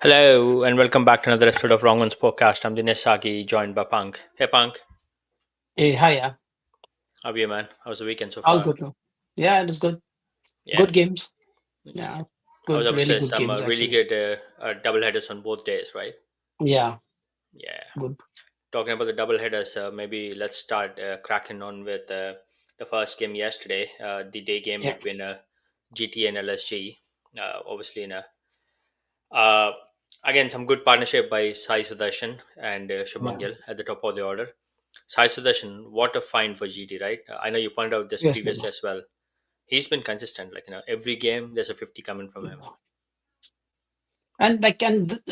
Hello and welcome back to another episode of Wrong One's podcast. I'm Dinesh Sagi, joined by Punk. Hey Punk, Hey, hi, yeah. how are you, man? How's the weekend so All far? good, no? Yeah, it was good. Yeah, Good games. yeah. Yeah, I was good, about to really say good some games, really actually. good double headers on both days, right? Yeah, Yeah. good. Talking about the double headers, maybe let's start cracking on with the first game yesterday, the day game Yeah, between GT and LSG. Obviously, in a uh, again some good partnership by Sai Sudarshan and Shubman yeah. Gill at the top of the order. Sai Sudarshan, what a find for GT, right? I know you pointed out this Seriously. previously as well. He's been consistent. Every game there's a 50 coming from him. Yeah.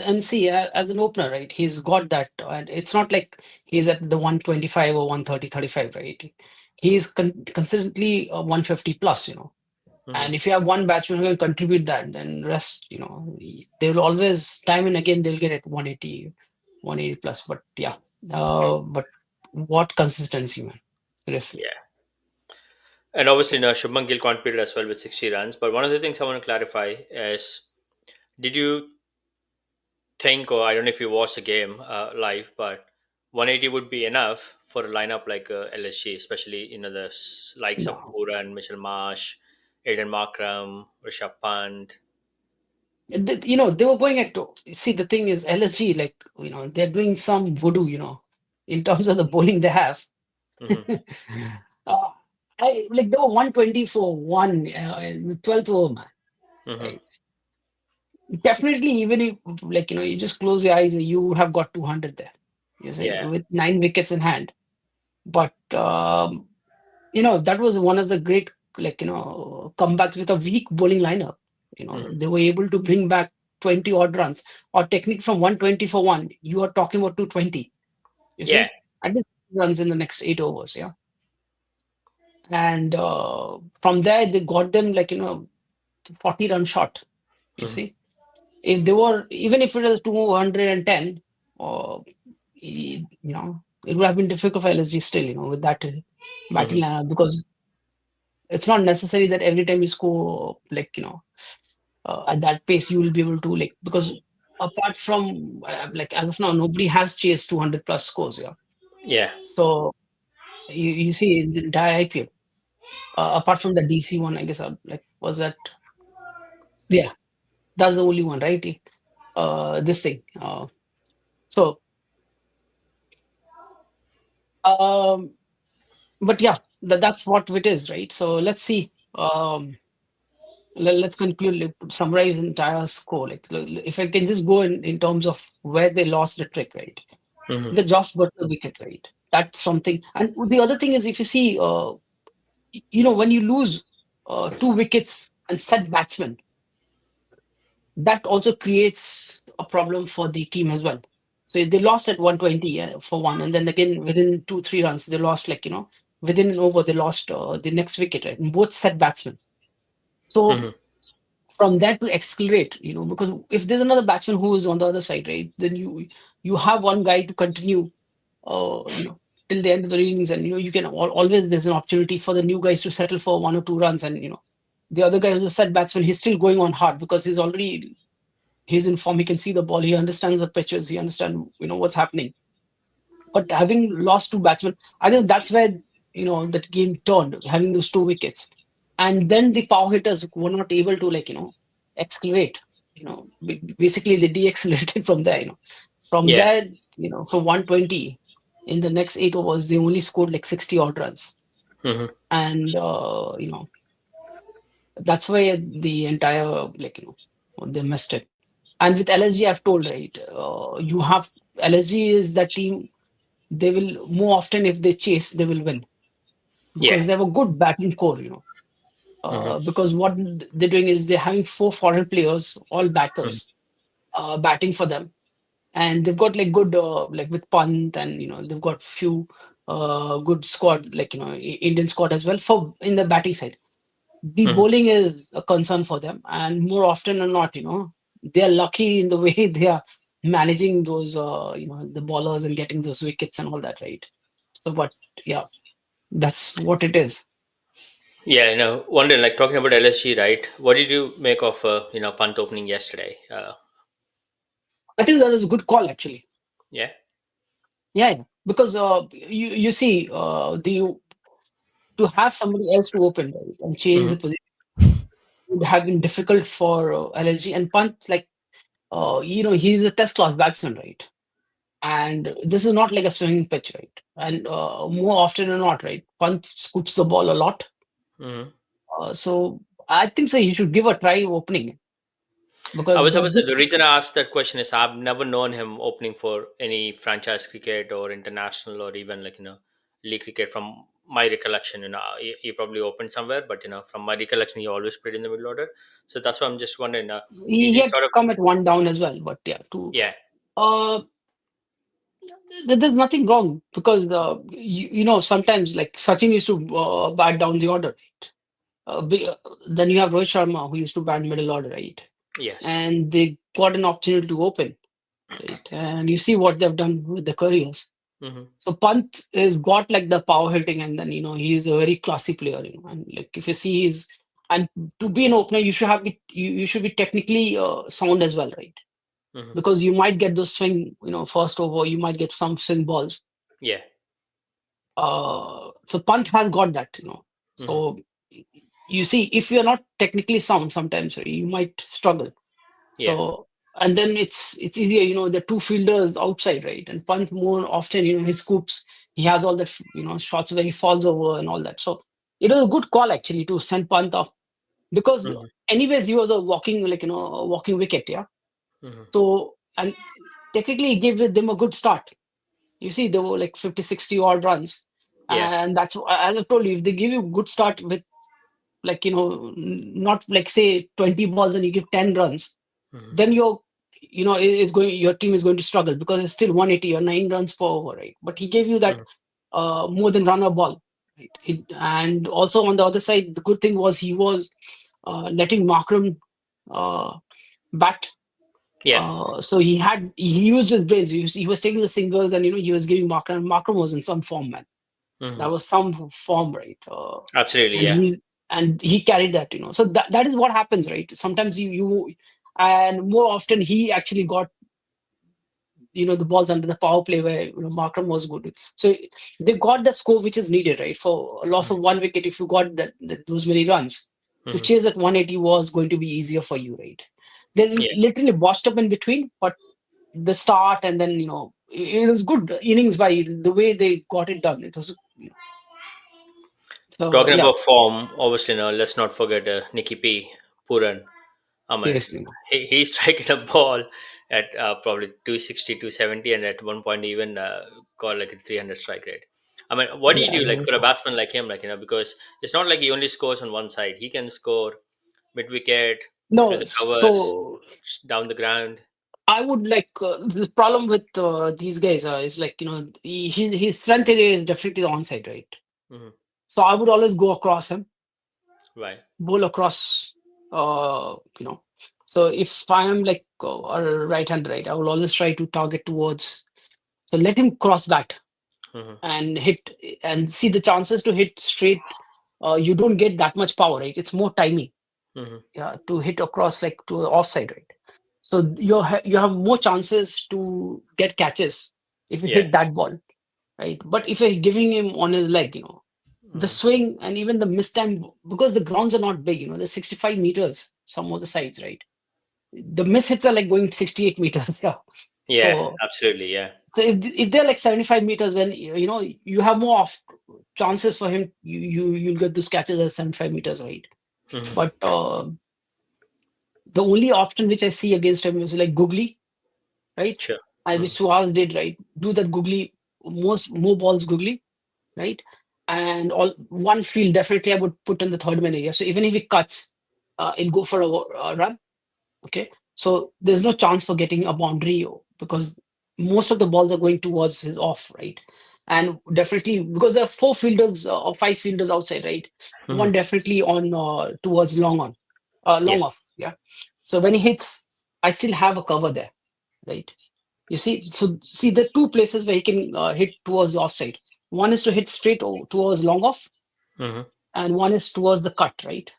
And see, as an opener, right? He's got that, and it's not like he's at the 125 or 130, 35, right? He's consistently 150 plus, Hmm. And if you have one batsman who can contribute that, then rest, they will always, time and again, they'll get at 180, 180 plus. But yeah, but what consistency, man. Seriously. Yeah, and obviously now Shubman Gill contributed as well with 60 runs. But one of the things I want to clarify is, did you think, or I don't know if you watched the game live, but 180 would be enough for a lineup like LSG, especially the likes of No. Puran, Mitchell Marsh, Aiden Markram, Rishabh Pant. They were going at, see, the thing is, LSG, like, they're doing some voodoo, in terms of the bowling they have. Hmm. uh, they were 120 for one in the 12th over, man. Hmm. Right? Definitely, even if, like, you just close your eyes, you would have got 200 there. You see, Yeah. with 9 wickets in hand. But, that was one of the great, like, comebacks with a weak bowling lineup. Hmm. They were able to bring back 20 odd runs, or technique from 120 for one. You are talking about 220. You Yeah. see, at least runs in the next 8 overs. Yeah. And from there, they got them, like, 40 run shot. You Hmm. see, if they were, even if it was 210, or it would have been difficult for LSG still, with that batting Hmm. lineup, because it's not necessary that every time you score, like, at that pace, you will be able to, like, because apart from, like, as of now, nobody has chased 200 plus scores. Yeah. Yeah. So you see in the entire IPL, apart from the DC one, I guess, like, was that, yeah, that's the only one, right? This thing. So, um, but yeah, that's what it is, right? So let's see. Let's conclude, like, summarize the entire score. Like, if I can just go in terms of where they lost the trick, right? Hmm. The Josh Butler wicket, right? That's something. And the other thing is, if you see, when you lose 2 wickets and set batsmen, that also creates a problem for the team as well. So they lost at 120 for one, and then again within 2-3 runs they lost, like, within an over they lost the next wicket, right? And both set batsmen. So Hmm. from that to accelerate, because if there's another batsman who is on the other side, right, then you have one guy to continue, till the end of the innings, and you can always, there's an opportunity for the new guys to settle for 1 or 2 runs, and the other guy who's a set batsman, he's still going on hard because he's in form. He can see the ball. He understands the pitches. He understands, what's happening. But having lost 2 batsmen, I think that's where that game turned. Having those 2 wickets, and then the power hitters were not able to, like, accelerate. Basically they de-accelerated from there. From Yeah. there, from 120, in the next 8 overs, they only scored like 60 odd runs, Hmm. and that's why the entire, like, they missed it. And with LSG, I've told, right, you have, LSG is that team. They will, more often, if they chase, they will win, Yeah. because they have a good batting core. Hmm. Because what they're doing is they're having 4 foreign players, all batters, batting for them, and they've got, like, good, like, with Pant, and they've got few good squad, like, Indian squad as well for in the batting side. The Hmm. bowling is a concern for them, and more often than not, they are lucky in the way they are managing those, the bowlers, and getting those wickets and all that, right? So, but yeah, that's what it is. Yeah, wondering, like, talking about LSG, right? What did you make of punt opening yesterday? I think that was a good call actually. Yeah. Yeah, yeah. Because you see the to have somebody else to open, right, and change Hmm. the position would have been difficult for LSG and Pant. Like he's a test class batsman, right? And this is not like a swinging pitch, right? And more often than not, right, Pant scoops the ball a lot. Hmm. So I think so. He should give a try opening I because was the about to good. say the reason I asked that question is I've never known him opening for any franchise cricket or international or even like league cricket from my recollection. He probably opened somewhere, but from my recollection, he always played in the middle order. So that's why I'm just wondering, is He he had sort of come at one down as well, but yeah, to yeah. uh, there's nothing wrong because sometimes like Sachin used to bat down the order, right? Then you have Rohit Sharma who used to bat middle order, right? Yes. And they got an opportunity to open, right? And you see what they've done with their careers. Hmm. So Pant is got like the power hitting, and then he's a very classy player, and like if you see his and to be an opener, you should be technically sound as well, right? Hmm. Because you might get those swing, first over, you might get some swing balls. Yeah. So Pant has got that, Hmm. So you see, if you're not technically sound, sometimes right, you might struggle. Yeah. So and then it's easier, the two fielders outside, right? And Pant more often, his scoops, he has all that, shots where he falls over and all that. So it was a good call actually to send Pant off because Hmm. anyways he was a walking like a walking wicket, yeah. Hmm. So and technically he gave them a good start. You see, they were like 50, 60 odd runs. Yeah. And that's as I told you, if they give you a good start with like, not like say 20 balls and you give 10 runs, Hmm. then your team is going to struggle because it's still 180 or 9 runs per over, right? But he gave you that Hmm. more than runner ball, right? And also on the other side, the good thing was he was letting Markram uh, bat. Yeah. So he used his brains. He was taking the singles and he was giving Markram. Markram was in some form, man. Hmm. That was some form, right? Absolutely. And Yeah. he carried that, So that is what happens, right? Sometimes and more often he actually got the balls under the power play where Markram was good. So they got the score which is needed, right? For a loss of one wicket, if you got those many runs, to Hmm. chase that 180 was going to be easier for you, right? They Yeah. literally botched up in between, but the start and then it was good innings by the way they got it done. It was so Talking yeah, about form, obviously, now let's not forget Nicky P. Puran. I mean, seriously. he's striking a ball at probably 260, 270, and at one point even got like a 300 strike rate. I mean, what do you Yeah, do like for a exactly. batsman like him? Like, because it's not like he only scores on one side. He can score mid wicket, through No, the covers, so down the ground. I would like the problem with these guys is like his strength area is definitely the onside, right? Hmm. So I would always go across him, Right. bowl across, uh, you know. So if I am like a right hand, right, I will always try to target towards. So let him cross bat Hmm. and hit and see the chances to hit straight. You don't get that much power, right? It's more timing, Hmm. yeah, to hit across like to the offside, right? So you have more chances to get catches if you Yeah. hit that ball, right? But if you're giving him on his leg, the Hmm. swing and even the mistime because the grounds are not big, they're 65 meters, some of the sides, right? The miss hits are like going 68 meters, yeah. Yeah. So, Absolutely. Yeah. so if they're like 75 meters, then you have more of chances for him. You'll get those catches at 75 meters, right? Hmm. But the only option which I see against him is like googly, right? Sure. And Hmm. which Suhas did, right? Do that googly, more balls googly, right? And all one field definitely I would put in the third man area. So even if it cuts, it'll go for a run. Okay, so there's no chance for getting a boundary because most of the balls are going towards his off, right? And definitely because there are four fielders or five fielders outside, right? Hmm. One definitely on towards Yeah. long off, yeah. So when he hits, I still have a cover there, right? You see, so see the two places where he can hit towards the offside. One is to hit straight towards long off, Hmm. and one is towards the cut, right?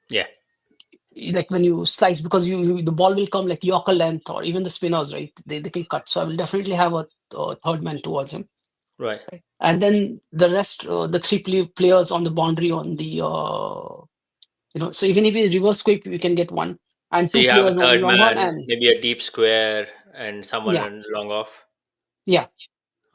Yeah. like when you slice, because the ball will come like Yorker length, or even the spinners, right? They can cut. So I will definitely have a third man towards him, Right. right? And then the rest, the three players on the boundary on the so even if it's reverse sweep, we can get one, and So two you have a players on third long on, man, and maybe a deep square, and someone yeah, in long off. yeah.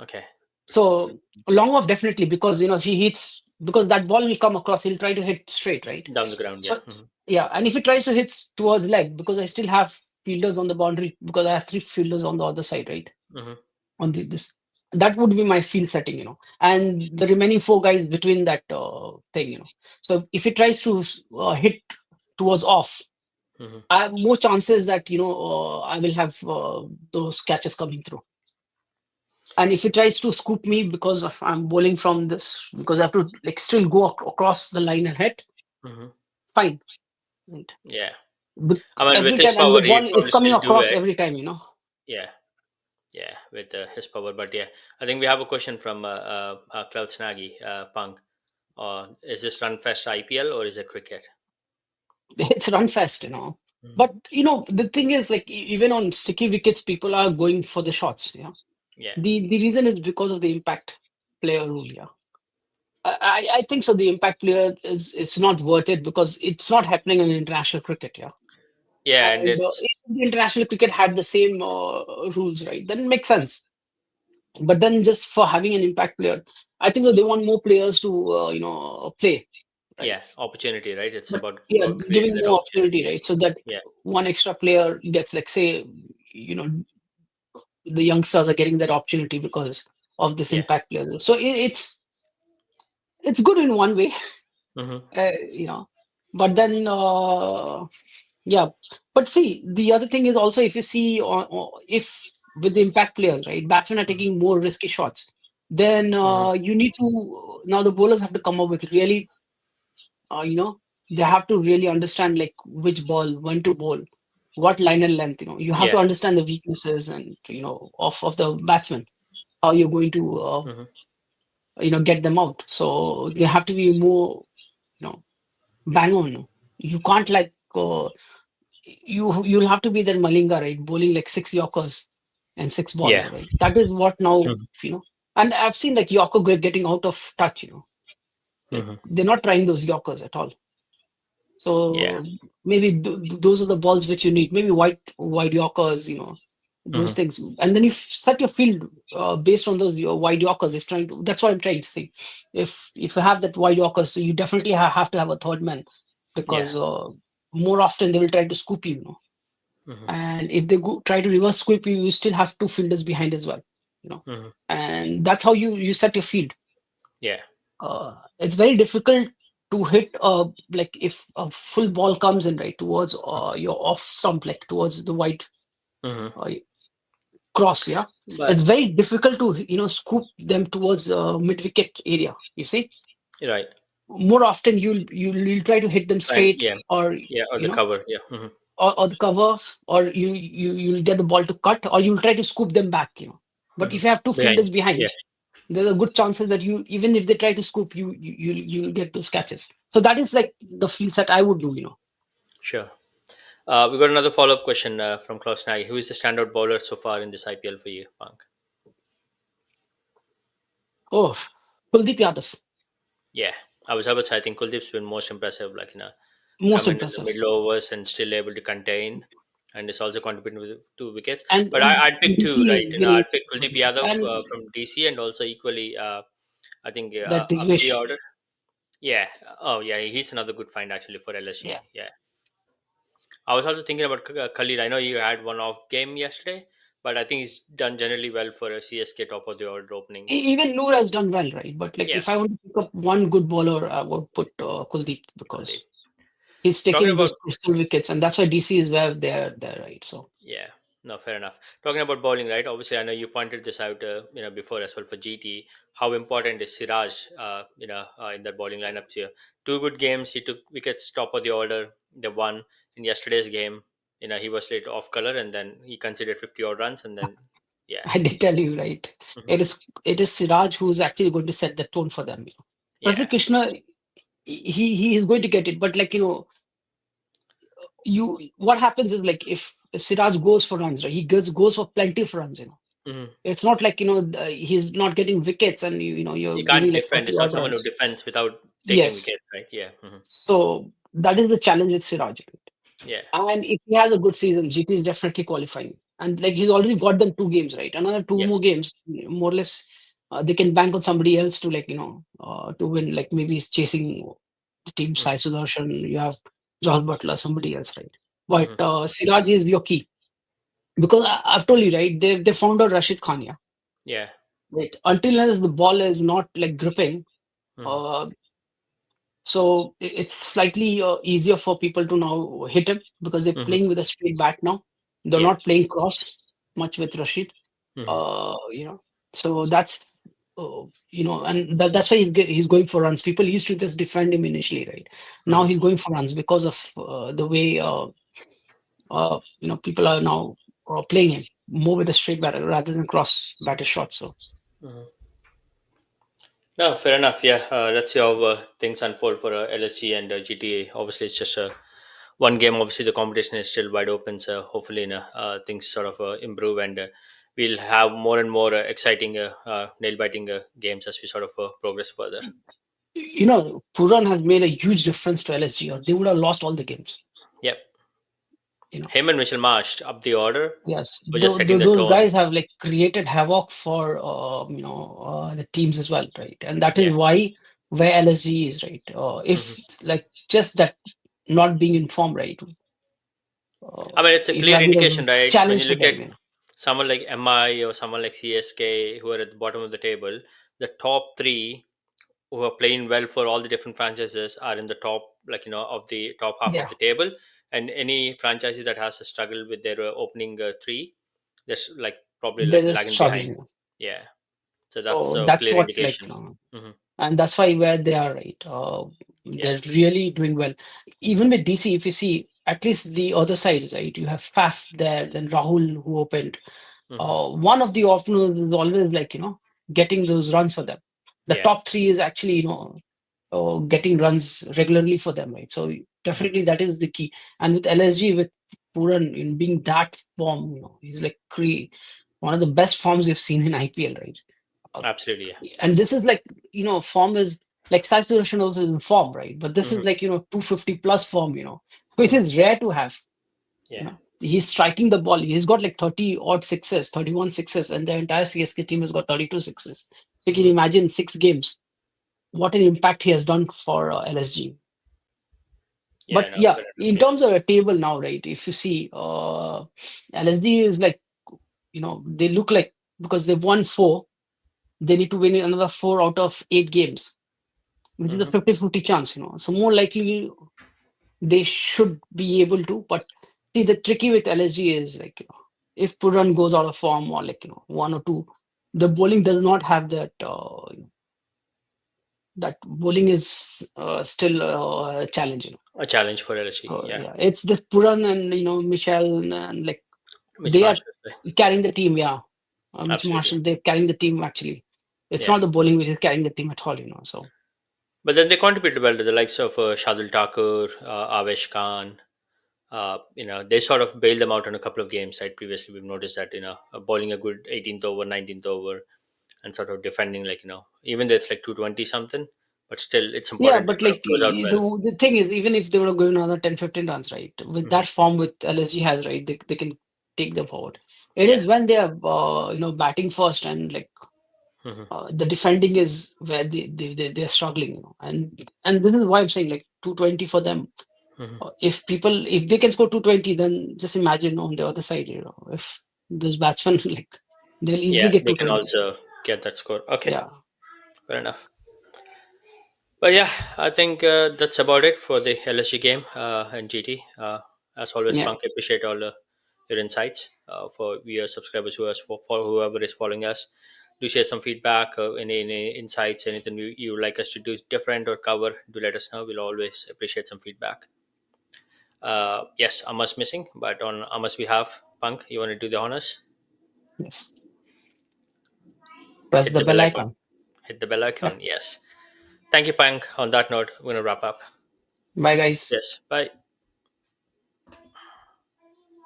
Okay. So So long off definitely, because if he hits, because that ball will come across, he'll try to hit straight, right? down the ground, yeah. So yeah, and if he tries to hit towards leg, because I still have fielders on the boundary, because I have three fielders on the other side, right? Hmm. On this, that would be my field setting, and the remaining four guys between that thing. So if he tries to hit towards off, Hmm. I have more chances that I will have those catches coming through. And if he tries to scoop me because of I'm bowling from this, because I have to like still go across the line and hit, Hmm. fine, right? Yeah. I mean, with Every his time, and power, the he'd ball is probably coming still do across it. every time. Yeah. Yeah, with his power. But yeah, I think we have a question from Cloud Snaggy, Punk. Is this run fest IPL or is it cricket? It's run fast. But Hmm. the thing is, like, even on sticky wickets, people are going for the shots. Yeah. Yeah. The reason is because of the impact player rule. Yeah. I think so. The impact player is it's not worth it, because it's not happening in international cricket. Yeah. Yeah, and And it's if the international cricket had the same rules, right, then it makes sense. But then just for having an impact player, I think so they want more players to play, right? yeah, opportunity, right? It's But about yeah, creating giving that more opportunity. opportunity, right? So that Yeah. one extra player gets, like, say, you know, the youngsters are getting that opportunity because of this Yeah. impact player. So it's good in one way, Hmm. uh, you know. But then, yeah. But see, the other thing is also, if you see, if with the impact players, right, batsmen are Hmm. taking more risky shots, then Hmm. you need to now the bowlers have to come up with really, they have to really understand, like, which ball, when to bowl, what line and length. You have to Yeah. understand the weaknesses and of the batsman, how you're going to Hmm. get them out. So they have to be more, you know bang on. You can't, like, you'll have to be that Malinga, right, bowling like six Yorkers and six balls, Yeah. right? That is what now, Hmm. and I've seen, like, Yorker getting out of touch. Like, Hmm. they're not trying those Yorkers at all. Yeah. So maybe those are the balls which you need. Maybe wide Yorkers, those Hmm. things, and then you set your field based on those your wide Yorkers. If trying to, that's what I'm trying to say. If you have that wide Yorkers, so you definitely have to have a third man, Yeah. because more often they will try to scoop you. Hmm. And if they try to reverse sweep you, you still have two fielders behind as well. You know, Hmm. and that's how you set your field. Yeah. It's very difficult to hit, like, if a full ball comes in, right, towards your off stump, like towards the wide Hmm. uh, cross. Yeah, it's But very difficult to scoop them towards mid wicket area. You see, right. more often you'll try to hit them And straight, yeah. or Yeah. Or the cover. Yeah. Hmm. or the covers, or you'll get the ball to cut, or you'll try to scoop them back. But Hmm. if you have two Behind. fielders behind, Yeah. there's a good chances that even if they try to scoop you'll get those catches. So that is like the field set I would do. Sure. We got another follow up question from Klaus Nagy. Who is the standout bowler so far in this IPL for you, Punk? Oh, Kuldeep Yadav, Yeah, I was about to say, I think Kuldeep's been most impressive, like, most coming in the impressive. middle overs and still able to contain, and is also contributing with 2 wickets. But And I'd pick two, DC right? is winning, I'd pick Kuldeep Yadav and from DC, and also equally, I think that up the Digvish. order. Yeah. Oh, yeah. He's another good find actually for Yeah. LSG. Yeah. I was also thinking about Khalid. I know you had one off game yesterday, but I think he's done generally well for a CSK top of the order opening. Even Noor has done well, right? But, like, if I Yes, want to pick up one good bowler, I would put Kuldeep, Kuldeep. because he's Talking taking those about crystal wickets, and that's why DC is where they're there, right? So Yeah, no, fair enough. Talking about bowling, right? Obviously, I know you pointed this out, before as well for GT. How important is Siraj, in that bowling lineup here? 2 good games. He took wickets top of the order. They won in yesterday's game. He was late off color, and then he conceded 50 odd runs, and then yeah, I did tell you, right? hmm, It is Siraj who's actually going to set the tone for them. yeah, Prasidh Krishna, he is going to get it, but, like, you what happens is like if Siraj goes for runs, right? He goes for plenty of runs. Hmm. It's not like he's not getting wickets, and you're He giving can't like defend. 30 It's not odd someone who runs. defends without taking Yes. wickets, right? Yeah. Hmm. So that is the challenge with Siraj. Yeah. And if he has a good season, GT is definitely qualifying. And like he's already got them 2 games, right? Another two more Yes. games, more or less, they can bank on somebody else to to win. Like maybe he's chasing the team Sai Hmm. Sudarshan, you have Joel Butler, somebody else, right? But Hmm. Siraj is your key because I've told you, right? They found out Rashid Khan, yeah. Yeah. Right. Until unless the ball is not like gripping, Hmm. uh, so it's slightly easier for people to now hit him because they're Hmm. playing with a straight bat now. They're Yeah. not playing cross much with Rashid. Hmm. You know, so and that's why he's going for runs. People used to just defend him initially, right? Now Hmm. he's going for runs because of the way people are now playing him more with a straight bat rather than cross batter shots. So Hmm. No, fair enough. Yeah, let's see how things unfold for LSG and GTA. Obviously, it's just one game. Obviously, the competition is still wide open. So hopefully, things sort of improve, and we'll have more and more exciting, nail biting games as we sort of progress further. Puran has made a huge difference to LSG, or they would have lost all the games. Yep. You know. Him and Mitchell Marsh up the order Yes, for just setting the those tone. guys have like created havoc for the teams as well, right? And that is Yeah. why where LSG is, right? Hmm. If it's like just that not being informed, right? I mean, it's a It would clear have been a indication, right? When you challenge for look at them. someone like MI or someone like CSK who are at the bottom of the table, the top three who are playing well for all the different franchises are in the top, like of the top half of Yeah, the table. And any franchise that has a struggle with their opening three, that's like probably they're like just lagging behind. struggling. Yeah, so that's So a that's clear what like indication. Hmm. and that's why where they are, right? Yeah. They're really doing well. Even with DC, if you see at least the other side, right? You have Faf there, then Rahul who opened. Hmm. One of the openers is always like getting those runs for them. The Yeah. top three is actually getting runs regularly for them, right? So Hmm. definitely that is the key. And with LSG, with Puran in being that form, he's like one of the best forms we've seen in IPL, right? Uh, Absolutely. Yeah. and this is like form is like Sai Sudarshan also is in form, right? But this Hmm. is like 250 plus form, which Hmm. is rare to have. Yeah. He's striking the ball. He's got like 30 odd sixes, 31 sixes, and the entire CSK team has got 32 sixes. So you can Hmm. imagine 6 games, what an impact he has done for LSG. Yeah. But No. yeah, Fair enough. in Yeah. terms of a table now, right? If you see, LSG is like, they look like because they've won four, they need to win another 4 out of 8 games, which is a Hmm. 50-50 chance. So more likely they should be able to. But see, the tricky with LSG is like, if Puran goes out of form or like, one or two, the bowling does not have that, that bowling is still a challenge. A challenge for LSG. So Yeah. yeah, it's just Puran and, Michelle and like Mitch they are Marsh. carrying the team. Yeah. Mitch Absolutely. Marshall, they're carrying the team actually. It's Yeah. not the bowling which is carrying the team at all. So But then they contributed well to the likes of Shadul Thakur, Avesh Khan. They sort of bailed them out in a couple of games. Right, previously we've noticed that bowling a good 18th over, 19th over, and sort of defending like even though it's like 220 something, but still it's yeah, important to but sort of like close out well. the thing is, even if they were going another 10, 15 runs, right, with Hmm. that form with LSG has, right, they can take them forward. It Yeah. is when they are, batting first and like Hmm. the defending is where they're struggling, and this is why I'm saying like 220 for them. Hmm. If they can score 220, then just imagine on the other side, if those batsmen like they'll easily Yeah, get they can 220. also get that score. Okay, Yeah. fair enough. But yeah, I think that's about it for the LSG game and GT. As always, Yeah. Punk, appreciate all your insights for your subscribers for whoever is following us. Do share some feedback, any insights, anything you would like us to do different or cover. Do let us know. We'll always appreciate some feedback. Yes, Amos missing, but on Amos behalf, Punk, you want to do the honors? Yes. Press Hit the the bell bell icon. icon. Hit the bell Yeah. icon. Yes. Thank you, Punk. On that note, we're going to wrap up. Bye, guys. Yes. Bye.